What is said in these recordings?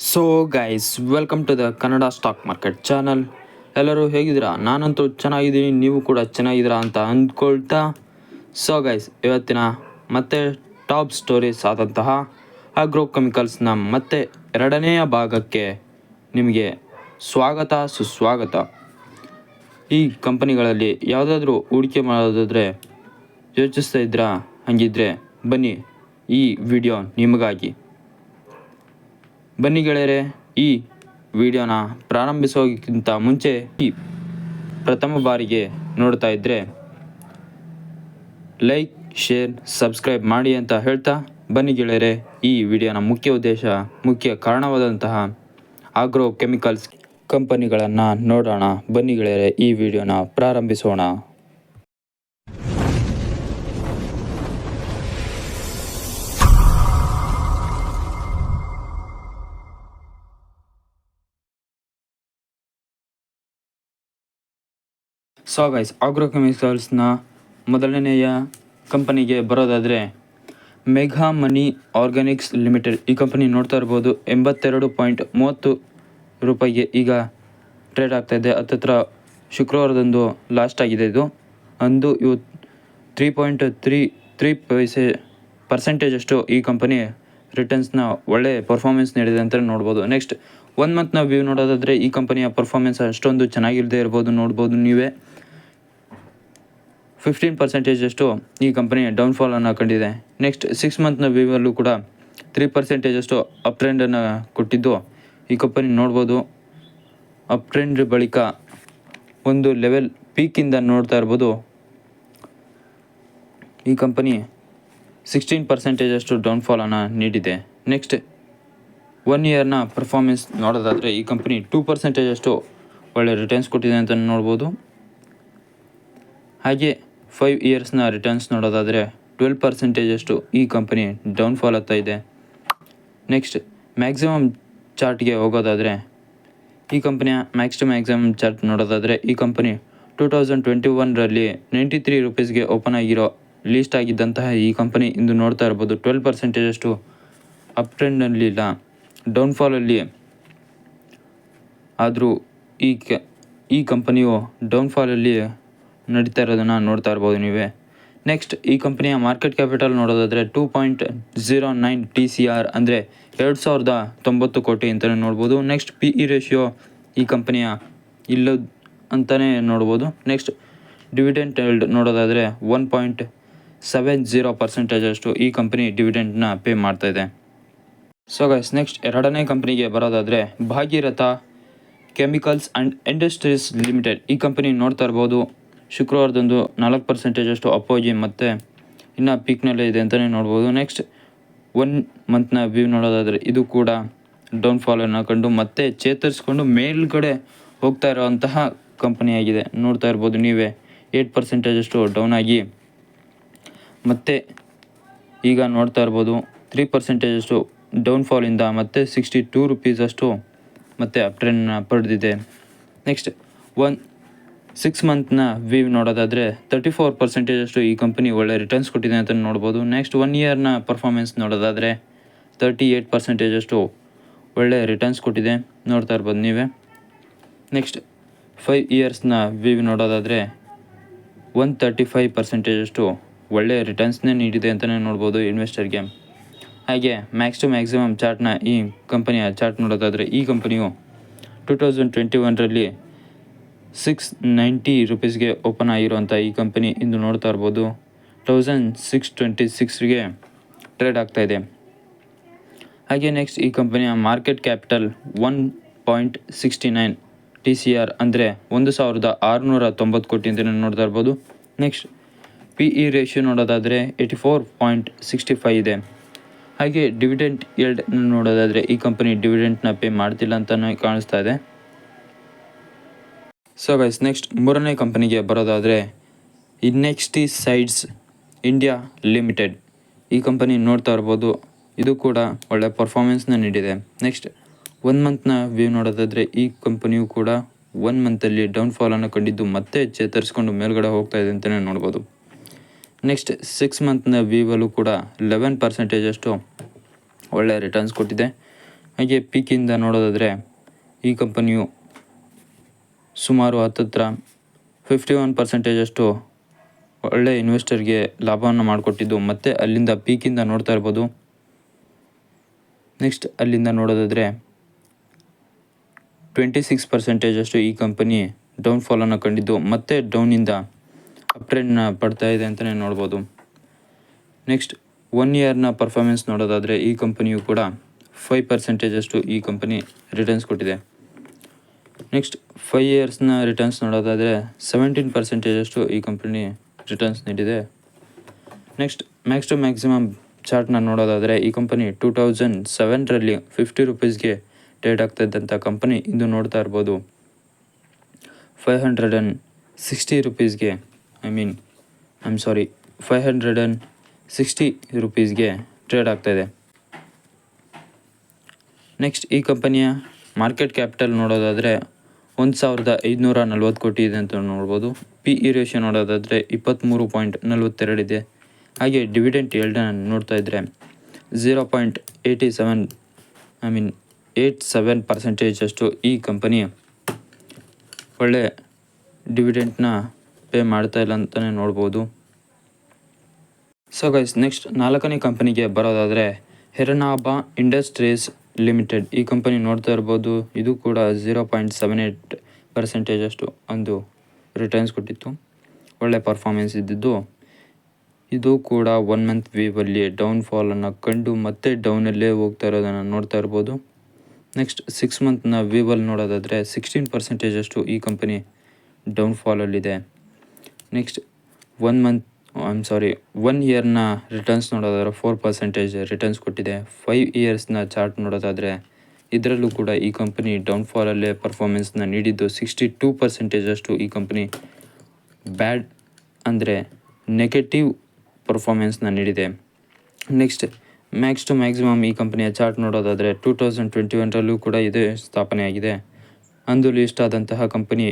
So guys, welcome to the Kannada stock market channel. ಎಲ್ಲರೂ ಹೇಗಿದ್ದೀರಾ? ನಾನಂತೂ ಚೆನ್ನಾಗಿದ್ದೀನಿ, ನೀವು ಕೂಡ ಚೆನ್ನಾಗಿದ್ದೀರಾ ಅಂತ ಅಂದ್ಕೊಳ್ತಾ, ಸೊ ಗೈಸ್, ಇವತ್ತಿನ ಮತ್ತೆ ಟಾಪ್ ಸ್ಟೋರೀಸ್ ಆದಂತಹ ಆಗ್ರೋ ಕೆಮಿಕಲ್ಸ್ನ ಮತ್ತೆ ಎರಡನೆಯ ಭಾಗಕ್ಕೆ ನಿಮಗೆ ಸ್ವಾಗತ ಸುಸ್ವಾಗತ. ಈ ಕಂಪನಿಗಳಲ್ಲಿ ಯಾವುದಾದ್ರೂ ಹೂಡಿಕೆ ಮಾಡೋದಾದರೆ ಯೋಚಿಸ್ತಾ ಇದ್ರಾ? ಹಾಗಿದ್ರೆ ಬನ್ನಿ, ಈ ವಿಡಿಯೋ ನಿಮಗಾಗಿ. ಬನ್ನಿ ಗೆಳೆಯರೆ, ಈ ವಿಡಿಯೋನ ಪ್ರಾರಂಭಿಸೋಕ್ಕಿಂತ ಮುಂಚೆ ಈ ಪ್ರಥಮ ಬಾರಿಗೆ ನೋಡ್ತಾ ಇದ್ದರೆ ಲೈಕ್, ಶೇರ್, ಸಬ್ಸ್ಕ್ರೈಬ್ ಮಾಡಿ ಅಂತ ಹೇಳ್ತಾ, ಬನ್ನಿ ಗೆಳೆಯರೆ, ಈ ವಿಡಿಯೋನ ಮುಖ್ಯ ಕಾರಣವಾದಂತಹ ಆಗ್ರೋ ಕೆಮಿಕಲ್ಸ್ ಕಂಪನಿಗಳನ್ನು ನೋಡೋಣ. ಬನ್ನಿ ಗೆಳೆಯರೆ, ಈ ವಿಡಿಯೋನ ಪ್ರಾರಂಭಿಸೋಣ. ಸೊ ಗೈಸ್, ಆಗ್ರೋ ಕೆಮಿಕಲ್ಸ್ನ ಮೊದಲನೆಯ ಕಂಪನಿಗೆ ಬರೋದಾದರೆ ಮೆಗಾ ಮನಿ ಆರ್ಗ್ಯಾನಿಕ್ಸ್ ಲಿಮಿಟೆಡ್. ಈ ಕಂಪನಿ ನೋಡ್ತಾ ಇರ್ಬೋದು, 82.30 ರೂಪಾಯಿಗೆ ಈಗ ಟ್ರೇಡ್ ಆಗ್ತಾಯಿದೆ. ಹತ್ತತ್ರ ಶುಕ್ರವಾರದಂದು ಲಾಸ್ಟ್ ಆಗಿದೆ. ಇದು ಇವು 3.33% ಅಷ್ಟು ಈ ಕಂಪನಿ ರಿಟರ್ನ್ಸ್ನ ಒಳ್ಳೆ ಪರ್ಫಾರ್ಮೆನ್ಸ್ ನೀಡಿದೆ ಅಂತ ನೋಡ್ಬೋದು. ನೆಕ್ಸ್ಟ್ 1 ಮಂತ್ನ ವ್ಯೂ ನೋಡೋದಾದರೆ ಈ ಕಂಪನಿಯ ಪರ್ಫಾರ್ಮೆನ್ಸ್ ಅಷ್ಟೊಂದು ಚೆನ್ನಾಗಿಲ್ಲದೆ ಇರ್ಬೋದು, ನೋಡ್ಬೋದು ನೀವೇ. 15% ಅಷ್ಟು ಈ ಕಂಪನಿ ಡೌನ್ಫಾಲನ್ನು ಕಂಡಿದೆ. ನೆಕ್ಸ್ಟ್ 6 ಮಂತ್ನ ವ್ಯೂವಲ್ಲೂ ಕೂಡ 3% ಅಷ್ಟು ಅಪ್ ಟ್ರೆಂಡನ್ನು ಕೊಟ್ಟಿದ್ದು ಈ ಕಂಪನಿ ನೋಡ್ಬೋದು. ಅಪ್ ಟ್ರೆಂಡ್ ಬಳಿಕ ಒಂದು ಲೆವೆಲ್ ಪೀಕಿಂದ ನೋಡ್ತಾ ಇರ್ಬೋದು, ಈ ಕಂಪನಿ 16% ಅಷ್ಟು ಡೌನ್ಫಾಲನ್ನು ನೀಡಿದೆ. ನೆಕ್ಸ್ಟ್ 1 ಇಯರ್ನ ಪರ್ಫಾರ್ಮೆನ್ಸ್ ನೋಡೋದಾದರೆ ಈ ಕಂಪನಿ 2% ಅಷ್ಟು ಒಳ್ಳೆ ರಿಟರ್ನ್ಸ್ ಕೊಟ್ಟಿದೆ ಅಂತ ನೋಡ್ಬೋದು. ಹಾಗೆ 5 ಇಯರ್ಸ್ನ ರಿಟರ್ನ್ಸ್ ನೋಡೋದಾದರೆ 12% ಅಷ್ಟು ಈ ಕಂಪನಿ ಡೌನ್ಫಾಲ್ ಆಗ್ತಾ ಇದೆ. ನೆಕ್ಸ್ಟ್ ಮ್ಯಾಕ್ಸಿಮಮ್ ಚಾರ್ಟ್ಗೆ ಹೋಗೋದಾದರೆ ಈ ಕಂಪನಿಯ ಮ್ಯಾಕ್ಸಿಮಮ್ ಚಾರ್ಟ್ ನೋಡೋದಾದರೆ ಈ ಕಂಪನಿ 2021ರಲ್ಲಿ 93 ರೂಪೀಸ್ಗೆ ಓಪನ್ ಆಗಿರೋ ಲೀಸ್ಟ್ ಆಗಿದ್ದಂತಹ ಈ ಕಂಪನಿ ಇಂದು ನೋಡ್ತಾ ಇರ್ಬೋದು 12% ಅಷ್ಟು ಅಪ್ ಟ್ರೆಂಡ್ನಲ್ಲಿಲ್ಲ, ಡೌನ್ಫಾಲಲ್ಲಿ. ಆದರೂ ಈ ಕಂಪನಿಯು ಡೌನ್ಫಾಲಲ್ಲಿ ನಡೀತಾ ಇರೋದನ್ನು ನೋಡ್ತಾ ಇರ್ಬೋದು ನೀವೇ. ನೆಕ್ಸ್ಟ್ ಈ ಕಂಪನಿಯ ಮಾರ್ಕೆಟ್ ಕ್ಯಾಪಿಟಲ್ ನೋಡೋದಾದರೆ 2.09 TCR ಅಂದರೆ 2090 ಕೋಟಿ ಅಂತಲೇ ನೋಡ್ಬೋದು. ನೆಕ್ಸ್ಟ್ PE ರೇಷಿಯೋ ಈ ಕಂಪನಿಯ ಇಲ್ಲ ಅಂತಲೇ ನೋಡ್ಬೋದು. ನೆಕ್ಸ್ಟ್ ಡಿವಿಡೆಂಟ್ ಯೀಲ್ಡ್ ನೋಡೋದಾದರೆ 1.70% ಅಷ್ಟು ಈ ಕಂಪನಿ ಡಿವಿಡೆಂಟ್ನ ಪೇ ಮಾಡ್ತಾಯಿದೆ. ಸೊ ಗೈಸ್, ನೆಕ್ಸ್ಟ್ ಎರಡನೇ ಕಂಪನಿಗೆ ಬರೋದಾದರೆ Bhagiratha chemicals and industries limited. ಈ ಕಂಪನಿ ನೋಡ್ತಾ ಇರ್ಬೋದು, ಶುಕ್ರವಾರದಂದು 4% ಅಷ್ಟು ಅಪ್ಪೋಗಿ ಮತ್ತು ಇನ್ನು ಪೀಕ್ನಲ್ಲೇ ಇದೆ ಅಂತಲೇ ನೋಡ್ಬೋದು. ನೆಕ್ಸ್ಟ್ 1 ಮಂತ್ನ ವ್ಯೂ ನೋಡೋದಾದರೆ ಇದು ಕೂಡ ಡೌನ್ಫಾಲನ್ನು ಕಂಡು ಮತ್ತೆ ಚೇತರಿಸ್ಕೊಂಡು ಮೇಲ್ಗಡೆ ಹೋಗ್ತಾ ಇರೋವಂತಹ ಕಂಪನಿಯಾಗಿದೆ. ನೋಡ್ತಾ ಇರ್ಬೋದು ನೀವೇ, 8% ಅಷ್ಟು ಡೌನ್ ಆಗಿ ಮತ್ತೆ ಈಗ ನೋಡ್ತಾ ಇರ್ಬೋದು 3% ಅಷ್ಟು ಡೌನ್ಫಾಲಿಂದ ಮತ್ತೆ 62 ರೂಪೀಸ್ ಅಷ್ಟು ಮತ್ತೆ ಅಪ್ ಟ್ರೆಂಡ್ನ ಪಡೆದಿದೆ. ನೆಕ್ಸ್ಟ್ 6 ಮಂತ್ನ ವ್ಯೂ ನೋಡೋದಾದರೆ 34% ಅಷ್ಟು ಈ ಕಂಪನಿ ಒಳ್ಳೆ ರಿಟರ್ನ್ಸ್ ಕೊಟ್ಟಿದೆ ಅಂತ ನೋಡ್ಬೋದು. ನೆಕ್ಸ್ಟ್ 1 ಇಯರ್ನ ಪರ್ಫಾರ್ಮೆನ್ಸ್ ನೋಡೋದಾದರೆ 38% ಅಷ್ಟು ಒಳ್ಳೆ ರಿಟರ್ನ್ಸ್ ಕೊಟ್ಟಿದೆ, ನೋಡ್ತಾ ಇರ್ಬೋದು ನೀವೇ. ನೆಕ್ಸ್ಟ್ 5 ಇಯರ್ಸ್ನ ವ್ಯೂ ನೋಡೋದಾದರೆ 135% ಅಷ್ಟು ಒಳ್ಳೆ ರಿಟರ್ನ್ಸ್ನೇ ನೀಡಿದೆ ಅಂತಲೇ ನೋಡ್ಬೋದು ಇನ್ವೆಸ್ಟರ್ಗೆ. ಹಾಗೆ ಮ್ಯಾಕ್ಸಿಮಮ್ ಚಾರ್ಟ್ನ ಈ ಕಂಪನಿಯ ಚಾರ್ಟ್ ನೋಡೋದಾದರೆ ಈ ಕಂಪನಿಯು 2021ರಲ್ಲಿ 690 ರೂಪೀಸ್ಗೆ ಓಪನ್ ಆಗಿರುವಂಥ ಈ ಕಂಪನಿ ಇಂದು ನೋಡ್ತಾ ಇರ್ಬೋದು 1626ಗೆ ಟ್ರೇಡ್ ಆಗ್ತಾಯಿದೆ. ಹಾಗೆ ನೆಕ್ಸ್ಟ್ ಈ ಕಂಪನಿಯ ಮಾರ್ಕೆಟ್ ಕ್ಯಾಪಿಟಲ್ 1.69 TCR ಅಂದರೆ 1690 ಕೋಟಿ ಅಂತಲೇ ನೋಡ್ತಾ ಇರ್ಬೋದು. ನೆಕ್ಸ್ಟ್ PE ರೇಷಿಯೋ ನೋಡೋದಾದರೆ 84.65 ಇದೆ. ಹಾಗೆ ಡಿವಿಡೆಂಟ್ ಯೀಲ್ಡ್ ನೋಡೋದಾದರೆ ಈ ಕಂಪನಿ ಡಿವಿಡೆಂಟ್ನ ಪೇ ಮಾಡ್ತಿಲ್ಲ ಅಂತಲೇ ಕಾಣಿಸ್ತಾ ಇದೆ. ಸೊ ಗೈಸ್, ನೆಕ್ಸ್ಟ್ ಮೂರನೇ ಕಂಪನಿಗೆ ಬರೋದಾದರೆ ಇನ್ನೆಕ್ಸ್ಟಿಸೈಡ್ಸ್ ಇಂಡಿಯಾ ಲಿಮಿಟೆಡ್. ಈ ಕಂಪನಿ ನೋಡ್ತಾ ಇರ್ಬೋದು, ಇದು ಕೂಡ ಒಳ್ಳೆ ಪರ್ಫಾರ್ಮೆನ್ಸ್ನ ನೀಡಿದೆ. ನೆಕ್ಸ್ಟ್ 1 ಮಂತ್ನ ವ್ಯೂ ನೋಡೋದಾದರೆ ಈ ಕಂಪನಿಯು ಕೂಡ 1 ಮಂತಲ್ಲಿ ಡೌನ್ಫಾಲನ್ನು ಕಂಡಿದ್ದು ಮತ್ತೆ ಚೇತರಿಸ್ಕೊಂಡು ಮೇಲ್ಗಡೆ ಹೋಗ್ತಾ ಇದೆ ಅಂತಲೇ ನೋಡ್ಬೋದು. ನೆಕ್ಸ್ಟ್ 6 ಮಂತ್ನ ವ್ಯೂವಲ್ಲೂ ಕೂಡ 11% ಅಷ್ಟು ಒಳ್ಳೆಯ ರಿಟರ್ನ್ಸ್ ಕೊಟ್ಟಿದೆ. ಹಾಗೆ ಪೀಕಿಂದ ನೋಡೋದಾದರೆ ಈ ಕಂಪನಿಯು ಸುಮಾರು ಹತ್ತತ್ರ 51% ಒಳ್ಳೆ ಇನ್ವೆಸ್ಟರ್ಗೆ ಲಾಭವನ್ನು ಮಾಡಿಕೊಟ್ಟಿದ್ದು, ಮತ್ತು ಅಲ್ಲಿಂದ ಪೀಕಿಂದ ನೋಡ್ತಾ ಇರ್ಬೋದು. ನೆಕ್ಸ್ಟ್ ಅಲ್ಲಿಂದ ನೋಡೋದಾದರೆ 26% ಈ ಕಂಪನಿ ಡೌನ್ಫಾಲನ್ನು ಕಂಡಿದ್ದು, ಮತ್ತೆ ಡೌನಿಂದ ಅಪ್ ಟ್ರೆಂಡ್ನ ಪಡ್ತಾ ಇದೆ ಅಂತಲೇ ನೋಡ್ಬೋದು. ನೆಕ್ಸ್ಟ್ 1 ಇಯರ್ನ ಪರ್ಫಾರ್ಮೆನ್ಸ್ ನೋಡೋದಾದರೆ ಈ ಕಂಪನಿಯು ಕೂಡ 5% ಈ ಕಂಪನಿ ರಿಟರ್ನ್ಸ್ ಕೊಟ್ಟಿದೆ. ನೆಕ್ಸ್ಟ್ 5 ಇಯರ್ಸ್ನ ರಿಟರ್ನ್ಸ್ ನೋಡೋದಾದರೆ 17% ಈ ಕಂಪನಿ ರಿಟರ್ನ್ಸ್ ನೀಡಿದೆ. ನೆಕ್ಸ್ಟ್ ಮ್ಯಾಕ್ಸ್ ಟು ಮ್ಯಾಕ್ಸಿಮಮ್ ಚಾರ್ಟ್ನ ನೋಡೋದಾದರೆ ಈ ಕಂಪನಿ 2007ರಲ್ಲಿ 50 ರೂಪೀಸ್ಗೆ ಟ್ರೇಡ್ ಆಗ್ತಾ ಇದ್ದಂಥ ಕಂಪನಿ ಇಂದು ನೋಡ್ತಾ ಇರ್ಬೋದು 560 ರೂಪೀಸ್ಗೆ 560 ರೂಪೀಸ್ಗೆ ಟ್ರೇಡ್ ಆಗ್ತಾಯಿದೆ. ನೆಕ್ಸ್ಟ್ ಈ ಕಂಪನಿಯ ಮಾರ್ಕೆಟ್ ಕ್ಯಾಪಿಟಲ್ ನೋಡೋದಾದರೆ 1540 ಕೋಟಿ ಇದೆ ಅಂತ ನೋಡ್ಬೋದು. PE ರೇಷಿಯೋ ನೋಡೋದಾದರೆ 23.42 ಇದೆ. ಹಾಗೆ ಡಿವಿಡೆಂಟ್ ಯೀಲ್ಡನ್ನು ನೋಡ್ತಾ ಇದ್ದರೆ 0.87% ಈ ಕಂಪನಿ ಒಳ್ಳೆ ಡಿವಿಡೆಂಟ್ನ ಪೇ ಮಾಡ್ತಾ ಇಲ್ಲ ಅಂತಲೇ ನೋಡ್ಬೋದು. ಸೊ ಗೈಸ್, ನೆಕ್ಸ್ಟ್ 4ನೇ ಕಂಪನಿಗೆ ಬರೋದಾದರೆ ಹೆರನಾಬಾ ಇಂಡಸ್ಟ್ರೀಸ್ ಲಿಮಿಟೆಡ್. ಈ ಕಂಪನಿ ನೋಡ್ತಾ ಇರ್ಬೋದು, ಇದು ಕೂಡ 0.78% ಒಂದು ರಿಟರ್ನ್ಸ್ ಕೊಟ್ಟಿತ್ತು. ಒಳ್ಳೆ ಪರ್ಫಾರ್ಮೆನ್ಸ್ ಇದ್ದಿದ್ದು. ಇದು ಕೂಡ 1 ಮಂತ್ ವ್ಯೂವಲ್ಲಿ ಡೌನ್ಫಾಲನ್ನು ಕಂಡು ಮತ್ತೆ ಡೌನಲ್ಲೇ ಹೋಗ್ತಾ ಇರೋದನ್ನು ನೋಡ್ತಾ ಇರ್ಬೋದು. ನೆಕ್ಸ್ಟ್ 6 ಮಂತ್ನ ವ್ಯೂವಲ್ಲಿ ನೋಡೋದಾದರೆ 16% ಈ ಕಂಪನಿ ಡೌನ್ಫಾಲಲ್ಲಿದೆ. ನೆಕ್ಸ್ಟ್ 1 ಇಯರ್ನ ರಿಟರ್ನ್ಸ್ ನೋಡೋದಾದರೆ 4% ರಿಟರ್ನ್ಸ್ ಕೊಟ್ಟಿದೆ. 5 ಇಯರ್ಸ್ನ ಚಾರ್ಟ್ ನೋಡೋದಾದರೆ ಇದರಲ್ಲೂ ಕೂಡ ಈ ಕಂಪನಿ ಡೌನ್ಫಾಲಲ್ಲೇ ಪರ್ಫಾರ್ಮೆನ್ಸ್ನ ನೀಡಿದ್ದು. 62% ಈ ಕಂಪನಿ ಬ್ಯಾಡ್ ಅಂದರೆ ನೆಗೆಟಿವ್ ಪರ್ಫಾರ್ಮೆನ್ಸ್ನ ನೀಡಿದೆ. ನೆಕ್ಸ್ಟ್ ಮ್ಯಾಕ್ಸ್ ಟು ಮ್ಯಾಕ್ಸಿಮಮ್ ಈ ಕಂಪನಿಯ ಚಾರ್ಟ್ ನೋಡೋದಾದರೆ 2021ರಲ್ಲೂ ಕೂಡ ಇದೇ ಸ್ಥಾಪನೆಯಾಗಿದೆ. ಅಂದು ಲೀಸ್ಟ್ ಆದಂತಹ ಕಂಪನಿ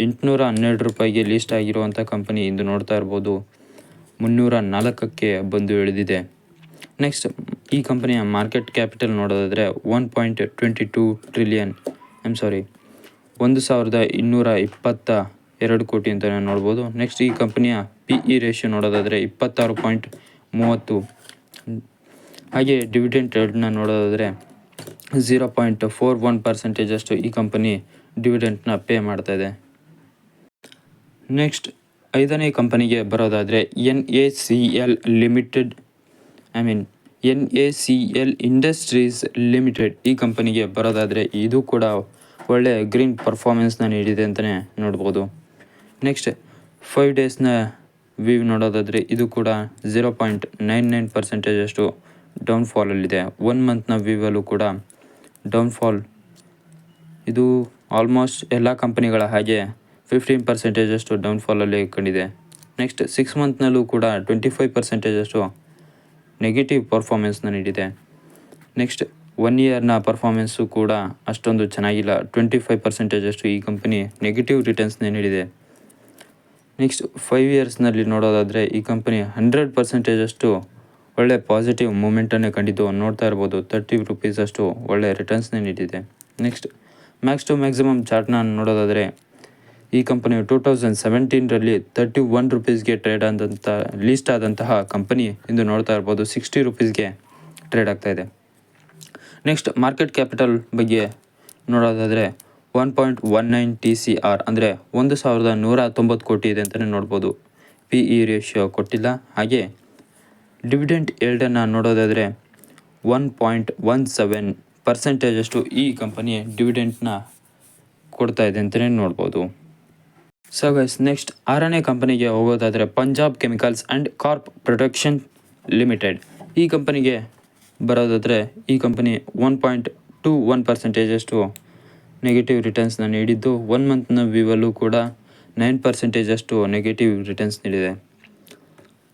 812 ರೂಪಾಯಿಗೆ ಲೀಸ್ಟ್ ಆಗಿರುವಂಥ ಕಂಪನಿ ಇಂದು ನೋಡ್ತಾ ಇರ್ಬೋದು 304ಕ್ಕೆ ಬಂದು ಇಳಿದಿದೆ. ನೆಕ್ಸ್ಟ್ ಈ ಕಂಪನಿಯ ಮಾರ್ಕೆಟ್ ಕ್ಯಾಪಿಟಲ್ ನೋಡೋದಾದರೆ 1.22 ಟ್ರಿಲಿಯನ್ 1222 ಕೋಟಿ ಅಂತಲೇ ನೋಡ್ಬೋದು. ನೆಕ್ಸ್ಟ್ ಈ ಕಂಪನಿಯ PE ರೇಷಿಯೋ ನೋಡೋದಾದರೆ 26.30. ಹಾಗೆ ಡಿವಿಡೆಂಟ್ ಯೀಲ್ಡ್ನ ನೋಡೋದಾದರೆ 0.41% ಈ ಕಂಪನಿ ಡಿವಿಡೆಂಟ್ನ ಪೇ ಮಾಡ್ತಾಯಿದೆ. ನೆಕ್ಸ್ಟ್ 5ನೇ ಕಂಪನಿಗೆ ಬರೋದಾದರೆ NACL ಇಂಡಸ್ಟ್ರೀಸ್ ಲಿಮಿಟೆಡ್. ಈ ಕಂಪನಿಗೆ ಬರೋದಾದರೆ ಇದು ಕೂಡ ಒಳ್ಳೆಯ ಗ್ರೀನ್ ಪರ್ಫಾರ್ಮೆನ್ಸ್ನ ನೀಡಿದೆ ಅಂತಲೇ ನೋಡ್ಬೋದು. ನೆಕ್ಸ್ಟ್ 5 ಡೇಸ್ನ ವ್ಯೂ ನೋಡೋದಾದರೆ ಇದು ಕೂಡ 0.99% ಡೌನ್ಫಾಲಲ್ಲಿದೆ. 1 ಮಂತ್ನ ವ್ಯೂವಲ್ಲೂ ಕೂಡ ಡೌನ್ಫಾಲ್. ಇದು ಆಲ್ಮೋಸ್ಟ್ ಎಲ್ಲ ಕಂಪನಿಗಳ ಹಾಗೆ 15% ಡೌನ್ಫಾಲಲ್ಲಿ ಕಂಡಿದೆ. ನೆಕ್ಸ್ಟ್ 6 ಮಂತ್ನಲ್ಲೂ ಕೂಡ 25% ನೆಗೆಟಿವ್ ಪರ್ಫಾರ್ಮೆನ್ಸ್ನ ನೀಡಿದೆ. ನೆಕ್ಸ್ಟ್ 1 ಇಯರ್ನ ಪರ್ಫಾರ್ಮೆನ್ಸು ಕೂಡ ಅಷ್ಟೊಂದು ಚೆನ್ನಾಗಿಲ್ಲ. 25% ಈ ಕಂಪನಿ ನೆಗೆಟಿವ್ ರಿಟರ್ನ್ಸ್ನೇ ನೀಡಿದೆ. ನೆಕ್ಸ್ಟ್ 5 ಇಯರ್ಸ್ನಲ್ಲಿ ನೋಡೋದಾದರೆ ಈ ಕಂಪನಿ 100% ಒಳ್ಳೆ ಪಾಸಿಟಿವ್ ಮೂಮೆಂಟನ್ನೇ ಕಂಡಿದ್ದು ನೋಡ್ತಾ ಇರ್ಬೋದು. 30 ರೂಪೀಸ್ ಒಳ್ಳೆ ರಿಟರ್ನ್ಸ್ನೇ ನೀಡಿದೆ. ನೆಕ್ಸ್ಟ್ ಮ್ಯಾಕ್ಸ್ ಟು ಮ್ಯಾಕ್ಸಿಮಮ್ ಚಾರ್ಟ್ನ ನೋಡೋದಾದರೆ ಈ ಕಂಪನಿಯು 2017ರಲ್ಲಿ 31 ರೂಪೀಸ್ಗೆ ಲೀಸ್ಟ್ ಆದಂತಹ ಕಂಪನಿ ಇಂದು ನೋಡ್ತಾ ಇರ್ಬೋದು 60 ರೂಪೀಸ್ಗೆ ಟ್ರೇಡ್ ಆಗ್ತಾಯಿದೆ. ನೆಕ್ಸ್ಟ್ ಮಾರ್ಕೆಟ್ ಕ್ಯಾಪಿಟಲ್ ಬಗ್ಗೆ ನೋಡೋದಾದರೆ 1.19 TCR ಅಂದರೆ 1190 ಕೋಟಿ ಇದೆ ಅಂತಲೇ ನೋಡ್ಬೋದು. PE ರೇಷಿಯೋ ಕೊಟ್ಟಿಲ್ಲ. ಹಾಗೆ ಡಿವಿಡೆಂಟ್ ಯೀಲ್ಡನ್ನು ನೋಡೋದಾದರೆ 1.17% ಈ ಕಂಪನಿ ಡಿವಿಡೆಂಟ್ನ ಕೊಡ್ತಾ ಇದೆ ಅಂತಲೇ ನೋಡ್ಬೋದು. ಸೊ ಗೈಸ್, ನೆಕ್ಸ್ಟ್ 6ನೇ ಕಂಪನಿಗೆ ಹೋಗೋದಾದರೆ Punjab chemicals and corp production limited. ಈ ಕಂಪನಿಗೆ ಬರೋದಾದರೆ ಈ ಕಂಪನಿ 1.21% ನೆಗೆಟಿವ್ ರಿಟರ್ನ್ಸ್ನ ನೀಡಿದ್ದು. 1 ಮಂತ್ನ ವ್ಯೂವಲ್ಲೂ ಕೂಡ 9% ನೆಗೆಟಿವ್ ರಿಟರ್ನ್ಸ್ ನೀಡಿದೆ.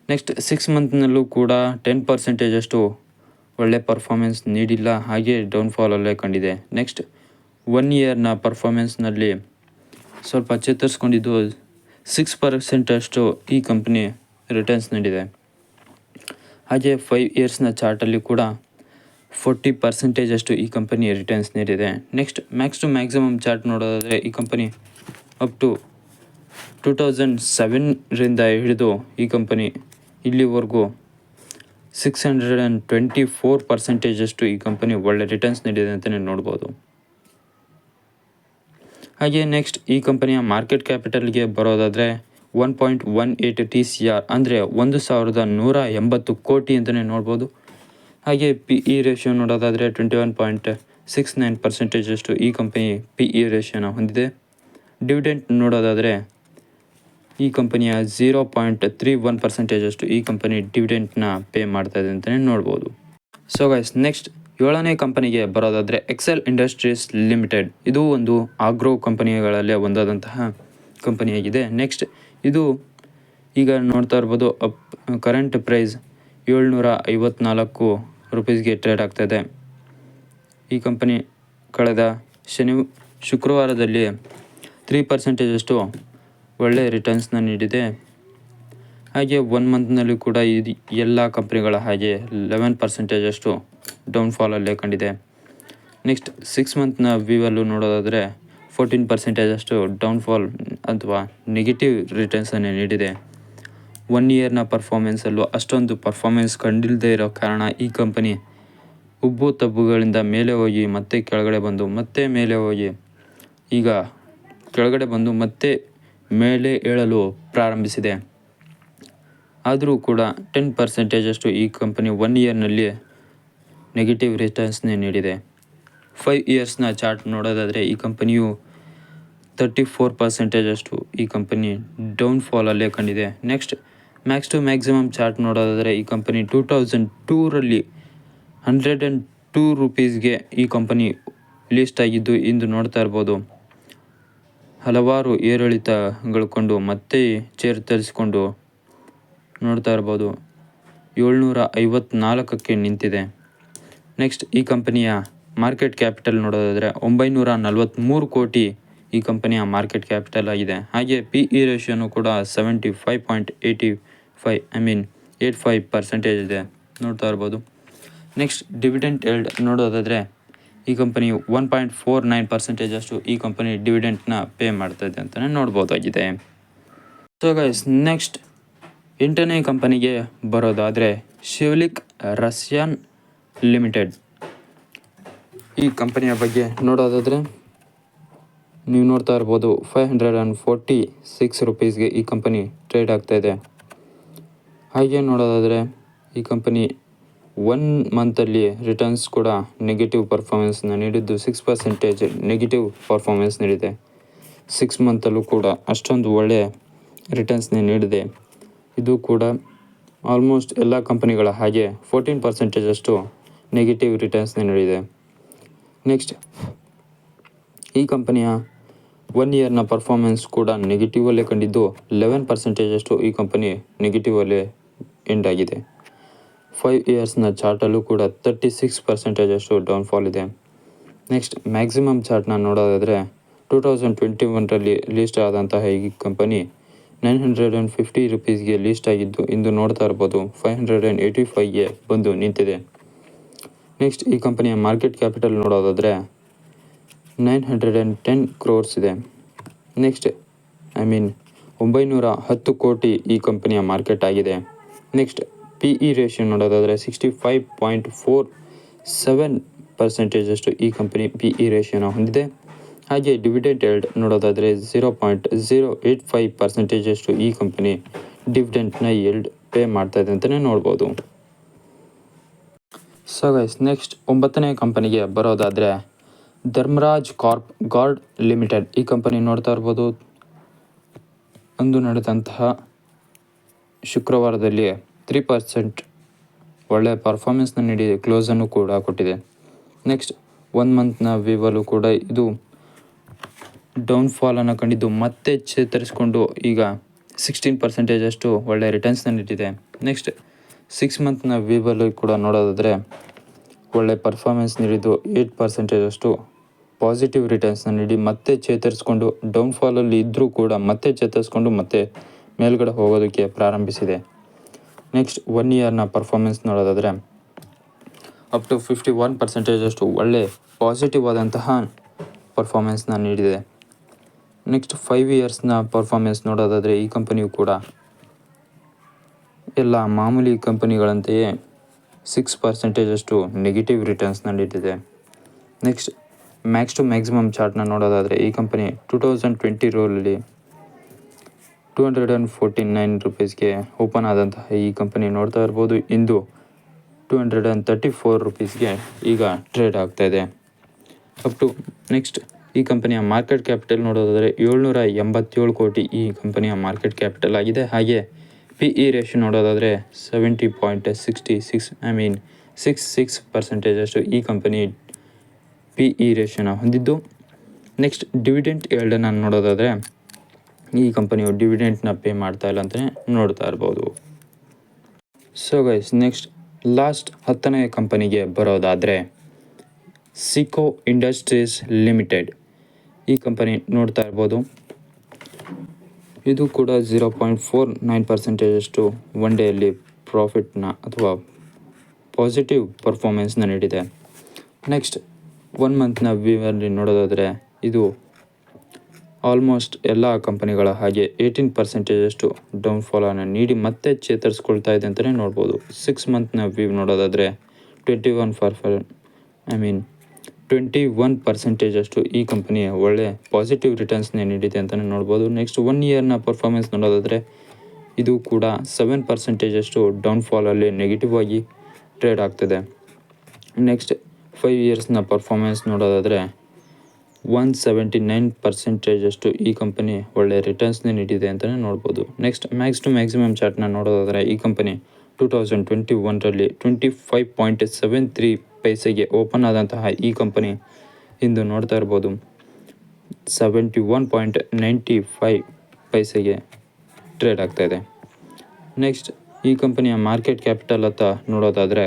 ನೆಕ್ಸ್ಟ್ 6 ಮಂತ್ನಲ್ಲೂ ಕೂಡ 10% ಒಳ್ಳೆ ಪರ್ಫಾರ್ಮೆನ್ಸ್ ನೀಡಿಲ್ಲ. ಹಾಗೆ ಡೌನ್ಫಾಲಲ್ಲೇ ಕಂಡಿದೆ. ನೆಕ್ಸ್ಟ್ 1 ಇಯರ್ನ ಪರ್ಫಾರ್ಮೆನ್ಸ್ನಲ್ಲಿ ಸ್ವಲ್ಪ ಚೇತರಿಸ್ಕೊಂಡಿದ್ದು 6% ಈ ಕಂಪನಿ ರಿಟರ್ನ್ಸ್ ನೀಡಿದೆ. ಹಾಗೆ 5 ಇಯರ್ಸ್ನ ಚಾರ್ಟಲ್ಲಿ ಕೂಡ 40% ಅಷ್ಟು ಈ ಕಂಪನಿ ರಿಟರ್ನ್ಸ್ ನೀಡಿದೆ. Next max to maximum chart ನೋಡೋದಾದರೆ ಈ ಕಂಪನಿ ಅಪ್ ಟು 2007ರಿಂದ ಹಿಡಿದು ಈ ಕಂಪನಿ ಇಲ್ಲಿವರೆಗೂ 624% ಅಷ್ಟು ಈ ಕಂಪನಿ ಒಳ್ಳೆ ರಿಟರ್ನ್ಸ್ ನೀಡಿದೆ ಅಂತಲೇ ನೋಡ್ಬೋದು. ಹಾಗೆ ನೆಕ್ಸ್ಟ್ ಈ ಕಂಪನಿಯ ಮಾರ್ಕೆಟ್ ಕ್ಯಾಪಿಟಲ್ಗೆ ಬರೋದಾದರೆ 1.18 TCR ಅಂದರೆ 1180 ಕೋಟಿ ಅಂತಲೇ ನೋಡ್ಬೋದು. ಹಾಗೆ PE ರೇಷಿಯೋ ನೋಡೋದಾದರೆ 21.69% ಅಷ್ಟು ಈ ಕಂಪನಿ PE ರೇಷಿಯೋನ ಹೊಂದಿದೆ. ಡಿವಿಡೆಂಟ್ ನೋಡೋದಾದರೆ ಈ ಕಂಪನಿಯ 0.31% ಅಷ್ಟು ಈ ಕಂಪನಿ ಡಿವಿಡೆಂಟ್ನ ಪೇ ಮಾಡ್ತಾ ಇದೆ ಅಂತಲೇ ನೋಡ್ಬೋದು. ಸೊ ಗೈಸ್, ನೆಕ್ಸ್ಟ್ 7ನೇ ಕಂಪನಿಗೆ ಬರೋದಾದರೆ ಎಕ್ಸೆಲ್ ಇಂಡಸ್ಟ್ರೀಸ್ ಲಿಮಿಟೆಡ್. ಇದು ಒಂದು ಆಗ್ರೋ ಕಂಪನಿಗಳಲ್ಲೇ ಒಂದಾದಂತಹ ಕಂಪನಿಯಾಗಿದೆ. ನೆಕ್ಸ್ಟ್ ಇದು ಈಗ ನೋಡ್ತಾ ಇರ್ಬೋದು ಕರೆಂಟ್ ಪ್ರೈಸ್ 754 ರೂಪೀಸ್ಗೆ ಟ್ರೇಡ್ ಆಗ್ತಾಯಿದೆ. ಈ ಕಂಪನಿ ಕಳೆದ ಶುಕ್ರವಾರದಲ್ಲಿ 3% ಅಷ್ಟು ಒಳ್ಳೆಯ ರಿಟರ್ನ್ಸ್ನ ನೀಡಿದೆ. ಹಾಗೆ 1 ಮಂತ್ನಲ್ಲಿ ಕೂಡ ಇದು ಎಲ್ಲ ಕಂಪ್ನಿಗಳ ಹಾಗೆ 11% ಅಷ್ಟು ಡೌನ್ಫಾಲಲ್ಲೇ ಕಂಡಿದೆ. ನೆಕ್ಸ್ಟ್ 6 ಮಂತ್ನ ವ್ಯೂವಲ್ಲೂ ನೋಡೋದಾದರೆ 14% ಅಷ್ಟು ಡೌನ್ಫಾಲ್ ಅಥವಾ ನೆಗೆಟಿವ್ ರಿಟರ್ನ್ಸನ್ನೇ ನೀಡಿದೆ. 1 ಇಯರ್ನ ಪರ್ಫಾರ್ಮೆನ್ಸಲ್ಲೂ ಅಷ್ಟೊಂದು ಪರ್ಫಾರ್ಮೆನ್ಸ್ ಕಂಡಿಲ್ಲದೆ ಇರೋ ಕಾರಣ ಈ ಕಂಪನಿ ಉಬ್ಬು ತಬ್ಬುಗಳಿಂದ ಮೇಲೆ ಹೋಗಿ ಮತ್ತೆ ಕೆಳಗಡೆ ಬಂದು ಮತ್ತೆ ಮೇಲೆ ಹೋಗಿ ಈಗ ಕೆಳಗಡೆ ಬಂದು ಮತ್ತೆ ಮೇಲೆ ಏಳಲು ಪ್ರಾರಂಭಿಸಿದೆ. ಆದರೂ ಕೂಡ 10% ಅಷ್ಟು ಈ ಕಂಪನಿ 1 ಇಯರ್ನಲ್ಲಿ ನೆಗೆಟಿವ್ ರಿಟರ್ನ್ಸ್ನೇ ನೀಡಿದೆ. 5 ಇಯರ್ಸ್ನ ಚಾರ್ಟ್ ನೋಡೋದಾದರೆ ಈ ಕಂಪನಿಯು 34% ಅಷ್ಟು ಈ ಕಂಪನಿ ಡೌನ್ಫಾಲಲ್ಲೇ ಕಂಡಿದೆ. Next max to maximum chart ನೋಡೋದಾದರೆ ಈ ಕಂಪನಿ 2002ರಲ್ಲಿ 102 ರೂಪೀಸ್ಗೆ ಈ ಕಂಪನಿ ಲಿಸ್ಟ್ ಆಗಿದ್ದು ಇಂದು ನೋಡ್ತಾ ಇರ್ಬೋದು ಹಲವಾರು ಏರಿಳಿತಗಳು ಕೊಂಡು ಮತ್ತೆ ಚೇತರಿಸಿಕೊಂಡು ನೋಡ್ತಾ ಇರ್ಬೋದು 754ಕ್ಕೆ ನಿಂತಿದೆ. ನೆಕ್ಸ್ಟ್ ಈ ಕಂಪನಿಯ ಮಾರ್ಕೆಟ್ ಕ್ಯಾಪಿಟಲ್ ನೋಡೋದಾದರೆ 943 ಕೋಟಿ ಈ ಕಂಪನಿಯ ಮಾರ್ಕೆಟ್ ಕ್ಯಾಪಿಟಲ್ ಆಗಿದೆ. ಹಾಗೆ PE ರೇಷಿಯೋನು ಕೂಡ 85% ಇದೆ ನೋಡ್ತಾ ಇರ್ಬೋದು. ನೆಕ್ಸ್ಟ್ ಡಿವಿಡೆಂಟ್ ಯೀಲ್ಡ್ ನೋಡೋದಾದರೆ ಈ ಕಂಪನಿ 1.49% ಅಷ್ಟು ಈ ಕಂಪನಿ ಡಿವಿಡೆಂಟ್ನ ಪೇ ಮಾಡ್ತಾಯಿದೆ ಅಂತಲೇ ನೋಡ್ಬೋದಾಗಿದೆ. ಸೊ ಗೈಸ್, ನೆಕ್ಸ್ಟ್ 8ನೇ ಕಂಪನಿಗೆ ಬರೋದಾದರೆ ಶಿವಲಿಕ್ ರಸಾಯನ್ ಲಿಮಿಟೆಡ್. ಈ ಕಂಪನಿಯ ಬಗ್ಗೆ ನೋಡೋದಾದರೆ ನೀವು ನೋಡ್ತಾ ಇರ್ಬೋದು 546 ರೂಪೀಸ್ಗೆ ಈ ಕಂಪನಿ ಟ್ರೇಡ್ ಆಗ್ತಾಯಿದೆ. ಹಾಗೆ ನೋಡೋದಾದರೆ ಈ ಕಂಪನಿ 1 ಮಂತಲ್ಲಿ ರಿಟರ್ನ್ಸ್ ಕೂಡ ನೆಗೆಟಿವ್ ಪರ್ಫಾರ್ಮೆನ್ಸ್ನ ನೀಡಿದ್ದು 6% ನೆಗೆಟಿವ್ ಪರ್ಫಾರ್ಮೆನ್ಸ್ ನೀಡಿದೆ. 6 ಮಂತಲ್ಲೂ ಕೂಡ ಅಷ್ಟೊಂದು ಒಳ್ಳೆಯ ರಿಟರ್ನ್ಸ್ನೇ ನೀಡಿದೆ. ಇದು ಕೂಡ ಆಲ್ಮೋಸ್ಟ್ ಎಲ್ಲ ಕಂಪನಿಗಳ ಹಾಗೆ 14% ಅಷ್ಟು ನೆಗೆಟಿವ್ ರಿಟರ್ನ್ಸ್ನೇ ನೀಡಿದೆ. ನೆಕ್ಸ್ಟ್ ಈ ಕಂಪನಿಯ 1 ಇಯರ್ನ ಪರ್ಫಾರ್ಮೆನ್ಸ್ ಕೂಡ ನೆಗೆಟಿವಲ್ಲೇ ಕಂಡಿದ್ದು 11% ಅಷ್ಟು ಈ ಕಂಪನಿ ನೆಗೆಟಿವಲ್ಲೇ ಎಂಡ್ ಆಗಿದೆ. 5 ಇಯರ್ಸ್ನ ಚಾರ್ಟಲ್ಲೂ ಕೂಡ 36% ಅಷ್ಟು ಡೌನ್ಫಾಲ್ ಇದೆ. ನೆಕ್ಸ್ಟ್ ಮ್ಯಾಕ್ಸಿಮಮ್ ಚಾರ್ಟ್ನ ನೋಡೋದಾದರೆ 2021ರಲ್ಲಿ ಲಿಸ್ಟ್ ಆದಂತಹ ಈ ಕಂಪನಿ 950 ರೂಪೀಸ್ಗೆ ಲಿಸ್ಟ್ ಆಗಿದ್ದು ಇಂದು ನೋಡ್ತಾ ಇರ್ಬೋದು 585ಗೆ ಬಂದು ನಿಂತಿದೆ. ನೆಕ್ಸ್ಟ್ ಈ ಕಂಪನಿಯ ಮಾರ್ಕೆಟ್ ಕ್ಯಾಪಿಟಲ್ ನೋಡೋದಾದರೆ 910 crores ಇದೆ. ನೆಕ್ಸ್ಟ್ 910 ಕೋಟಿ ಈ ಕಂಪನಿಯ ಮಾರ್ಕೆಟ್ ಆಗಿದೆ. ನೆಕ್ಸ್ಟ್ PE ರೇಷಿಯೋ ನೋಡೋದಾದರೆ 65.47% ಅಷ್ಟು ಈ ಕಂಪನಿ PE ರೇಷಿಯೋನ ಹೊಂದಿದೆ. ಹಾಗೆ ಡಿವಿಡೆಂಟ್ ಯೀಲ್ಡ್ ನೋಡೋದಾದರೆ 0.085% ಅಷ್ಟು ಈ ಕಂಪನಿ ಡಿವಿಡೆಂಟ್ನ ಯೀಲ್ಡ್ ಪೇ ಮಾಡ್ತಾ ಇದೆ ಅಂತಲೇ ನೋಡ್ಬೋದು. ಸೊ ಗೈಸ್, ನೆಕ್ಸ್ಟ್ 9ನೇ ಕಂಪನಿಗೆ ಬರೋದಾದರೆ ಧರ್ಮರಾಜ್ ಕಾರ್ಪ್ ಗಾರ್ಡ್ ಲಿಮಿಟೆಡ್. ಈ ಕಂಪನಿ ನೋಡ್ತಾ ಇರ್ಬೋದು ಅಂದು ನಡೆದಂತಹ ಶುಕ್ರವಾರದಲ್ಲಿ 3% ಒಳ್ಳೆಯ ಪರ್ಫಾರ್ಮೆನ್ಸ್ನ ನೀಡಿ ಕ್ಲೋಸನ್ನು ಕೂಡ ಕೊಟ್ಟಿದೆ. ನೆಕ್ಸ್ಟ್ 1 ಮಂತ್ನ ವ್ಯೂವಲ್ಲೂ ಕೂಡ ಇದು ಡೌನ್ಫಾಲನ್ನು ಕಂಡಿದ್ದು ಮತ್ತೆ ಚೇತರಿಸಿಕೊಂಡು ಈಗ 16% ಅಷ್ಟು ಒಳ್ಳೆಯ ರಿಟರ್ನ್ಸ್ನ ನೀಡಿದೆ. ನೆಕ್ಸ್ಟ್ 6 ಮಂತ್ನ ವ್ಯೂವಲ್ಲೂ ಕೂಡ ನೋಡೋದಾದರೆ ಒಳ್ಳೆಯ ಪರ್ಫಾರ್ಮೆನ್ಸ್ ನೀಡಿದ್ದು 8% ಅಷ್ಟು ಪಾಸಿಟಿವ್ ರಿಟರ್ನ್ಸ್ನ ನೀಡಿ ಮತ್ತೆ ಚೇತರಿಸಿಕೊಂಡು ಡೌನ್ಫಾಲಲ್ಲಿ ಇದ್ದರೂ ಕೂಡ ಮತ್ತೆ ಚೇತರಿಸ್ಕೊಂಡು ಮತ್ತೆ ಮೇಲ್ಗಡೆ ಹೋಗೋದಕ್ಕೆ ಪ್ರಾರಂಭಿಸಿದೆ. ನೆಕ್ಸ್ಟ್ 1 ಇಯರ್ನ ಪರ್ಫಾರ್ಮೆನ್ಸ್ ನೋಡೋದಾದರೆ ಅಪ್ ಟು 51% ಅಷ್ಟು ಒಳ್ಳೆ ಪಾಸಿಟಿವ್ ಆದಂತಹ ಪರ್ಫಾರ್ಮೆನ್ಸ್ನ ನೀಡಿದೆ. ನೆಕ್ಸ್ಟ್ 5 ಇಯರ್ಸ್ನ ಪರ್ಫಾರ್ಮೆನ್ಸ್ ನೋಡೋದಾದರೆ ಈ ಕಂಪನಿಯು ಕೂಡ ಎಲ್ಲ ಮಾಮೂಲಿ ಕಂಪನಿಗಳಂತೆಯೇ 6% ಅಷ್ಟು ನೆಗೆಟಿವ್ ರಿಟರ್ನ್ಸ್ನ ನೀಡಿದೆ. ನೆಕ್ಸ್ಟ್ ಮ್ಯಾಕ್ಸ್ ಟು ಮ್ಯಾಕ್ಸಿಮಮ್ ಚಾರ್ಟ್ನ ನೋಡೋದಾದರೆ ಈ ಕಂಪನಿ 2020 ರಲ್ಲಿ 249 ರೂಪೀಸ್ಗೆ ಓಪನ್ ಆದಂತಹ ಈ ಕಂಪನಿ ನೋಡ್ತಾ ಇರ್ಬೋದು, ಇಂದು 234 ರೂಪೀಸ್ಗೆ ಈಗ ಟ್ರೇಡ್ ಆಗ್ತಾ ಇದೆ. ಅಪ್ ಟು ನೆಕ್ಸ್ಟ್ ಈ ಕಂಪನಿಯ ಮಾರ್ಕೆಟ್ ಕ್ಯಾಪಿಟಲ್ ನೋಡೋದಾದರೆ 787 ಕೋಟಿ ಈ ಕಂಪನಿಯ ಮಾರ್ಕೆಟ್ ಕ್ಯಾಪಿಟಲ್ ಆಗಿದೆ. ಹಾಗೆ PE ರೇಷಿಯೋ ನೋಡೋದಾದರೆ 70.66 66% ಅಷ್ಟು ಈ ಕಂಪನಿ PE ರೇಷಿಯೋನ ಹೊಂದಿದ್ದು. ನೆಕ್ಸ್ಟ್ ಡಿವಿಡೆಂಟ್ ಈಲ್ಡನ್ನು ನೋಡೋದಾದರೆ ಈ ಕಂಪನಿಯು ಡಿವಿಡೆಂಟ್ನ ಪೇ ಮಾಡ್ತಾ ಇಲ್ಲ ಅಂತಲೇ ನೋಡ್ತಾ ಇರ್ಬೋದು. ಸೊ ಗೈಸ್, ನೆಕ್ಸ್ಟ್ ಲಾಸ್ಟ್ 10ನೇ ಕಂಪನಿಗೆ ಬರೋದಾದರೆ ಸಿಕೋ ಇಂಡಸ್ಟ್ರೀಸ್ ಲಿಮಿಟೆಡ್ ಈ ಕಂಪನಿ ನೋಡ್ತಾ ಇರ್ಬೋದು. ಇದು ಕೂಡ 0.49% ಅಷ್ಟು ಒನ್ ಡೇಯಲ್ಲಿ ಪ್ರಾಫಿಟ್ನ ಅಥವಾ ಪಾಸಿಟಿವ್ ಪರ್ಫಾರ್ಮೆನ್ಸ್ನ ನೀಡಿದೆ. ನೆಕ್ಸ್ಟ್ 1 ಮಂತ್ನ ವ್ಯೂವಲ್ಲಿ ನೋಡೋದಾದರೆ ಇದು ಆಲ್ಮೋಸ್ಟ್ ಎಲ್ಲ ಕಂಪನಿಗಳ ಹಾಗೆ 18% ಅಷ್ಟು ಡೌನ್ಫಾಲನ್ನು ನೀಡಿ ಮತ್ತೆ ಚೇತರಿಸ್ಕೊಳ್ತಾ ಇದೆ ಅಂತಲೇ ನೋಡ್ಬೋದು. 6 ಮಂತ್ನ ವ್ಯೂ ನೋಡೋದಾದರೆ 21% ಅಷ್ಟು ಈ ಕಂಪನಿ ಒಳ್ಳೆ ಪಾಸಿಟಿವ್ ರಿಟರ್ನ್ಸ್ನೇ ನೀಡಿದೆ ಅಂತಲೇ ನೋಡ್ಬೋದು. ನೆಕ್ಸ್ಟ್ 1 ಇಯರ್ನ ಪರ್ಫಾರ್ಮೆನ್ಸ್ ನೋಡೋದಾದರೆ ಇದು ಕೂಡ 7% ಅಷ್ಟು ಡೌನ್ಫಾಲಲ್ಲಿ ನೆಗೆಟಿವ್ ಆಗಿ ಟ್ರೇಡ್ ಆಗ್ತಿದೆ. ನೆಕ್ಸ್ಟ್ 5 ಇಯರ್ಸ್ನ ಪರ್ಫಾರ್ಮೆನ್ಸ್ ನೋಡೋದಾದರೆ 179% ಅಷ್ಟು ಈ ಕಂಪನಿ ಒಳ್ಳೆ ರಿಟರ್ನ್ಸ್ನೇ ನೀಡಿದೆ ಅಂತಲೇ ನೋಡ್ಬೋದು. ನೆಕ್ಸ್ಟ್ ಮ್ಯಾಕ್ಸ್ ಟು ಮ್ಯಾಕ್ಸಿಮಮ್ ಚಾರ್ಟ್ನ ನೋಡೋದಾದರೆ ಈ ಕಂಪನಿ 2021 ರಲ್ಲಿ 25.73 ಪೈಸೆಗೆ ಓಪನ್ ಆದಂತಹ ಈ ಕಂಪನಿ ಇಂದು ನೋಡ್ತಾ ಇರ್ಬೋದು 71.95 ಪೈಸೆಗೆ ಟ್ರೇಡ್ ಆಗ್ತಾ ಇದೆ. ನೆಕ್ಸ್ಟ್ ಈ ಕಂಪನಿಯ ಮಾರ್ಕೆಟ್ ಕ್ಯಾಪಿಟಲ್ ಅಂತ ನೋಡೋದಾದರೆ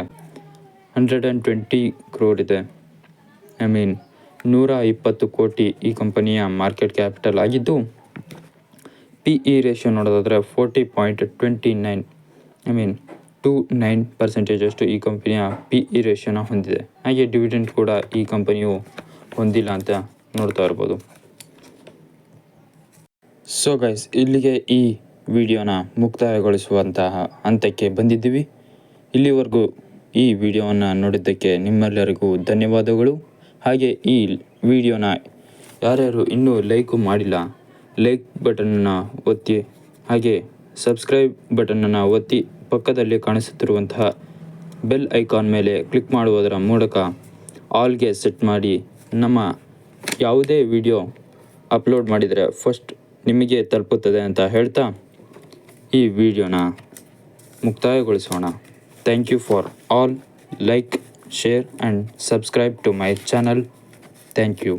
120 crore ಇದೆ. 120 ಕೋಟಿ ಈ ಕಂಪನಿಯ ಮಾರ್ಕೆಟ್ ಕ್ಯಾಪಿಟಲ್ ಆಗಿದ್ದು, PE ರೇಷಿಯೋ ನೋಡೋದಾದರೆ 40.29 ಅಷ್ಟು ಈ ಕಂಪನಿಯ PE ರೇಷಿಯೋನ ಹೊಂದಿದೆ. ಹಾಗೆ ಡಿವಿಡೆಂಟ್ ಕೂಡ ಈ ಕಂಪನಿಯು ಹೊಂದಿಲ್ಲ ಅಂತ ನೋಡ್ತಾ ಇರ್ಬೋದು. ಸೊ ಗೈಸ್, ಇಲ್ಲಿಗೆ ಈ ವಿಡಿಯೋನ ಮುಕ್ತಾಯಗೊಳಿಸುವಂತಹ ಹಂತಕ್ಕೆ ಬಂದಿದ್ದೀವಿ. ಇಲ್ಲಿವರೆಗೂ ಈ ವಿಡಿಯೋವನ್ನು ನೋಡಿದ್ದಕ್ಕೆ ನಿಮ್ಮೆಲ್ಲರಿಗೂ ಧನ್ಯವಾದಗಳು. ಹಾಗೆ ಈ ವಿಡಿಯೋನ ಯಾರ್ಯಾರು ಇನ್ನೂ ಲೈಕು ಮಾಡಿಲ್ಲ, ಲೈಕ್ ಬಟನನ್ನು ಒತ್ತಿ, ಹಾಗೆ ಸಬ್ಸ್ಕ್ರೈಬ್ ಬಟನನ್ನು ಒತ್ತಿ ಪಕ್ಕದಲ್ಲಿ ಕಾಣಿಸುತ್ತಿರುವಂತಹ ಬೆಲ್ ಐಕಾನ್ ಮೇಲೆ ಕ್ಲಿಕ್ ಮಾಡುವುದರ ಮೂಲಕ ಆಲ್ಗೆ ಸೆಟ್ ಮಾಡಿ ನಮ್ಮ ಯಾವುದೇ ವಿಡಿಯೋ ಅಪ್ಲೋಡ್ ಮಾಡಿದರೆ ಫಸ್ಟ್ ನಿಮಗೆ ತಲುಪುತ್ತದೆ ಅಂತ ಹೇಳ್ತಾ ಈ ವಿಡಿಯೋನ ಮುಕ್ತಾಯಗೊಳಿಸೋಣ. Thank you for all. Like, share and subscribe to my channel. Thank you.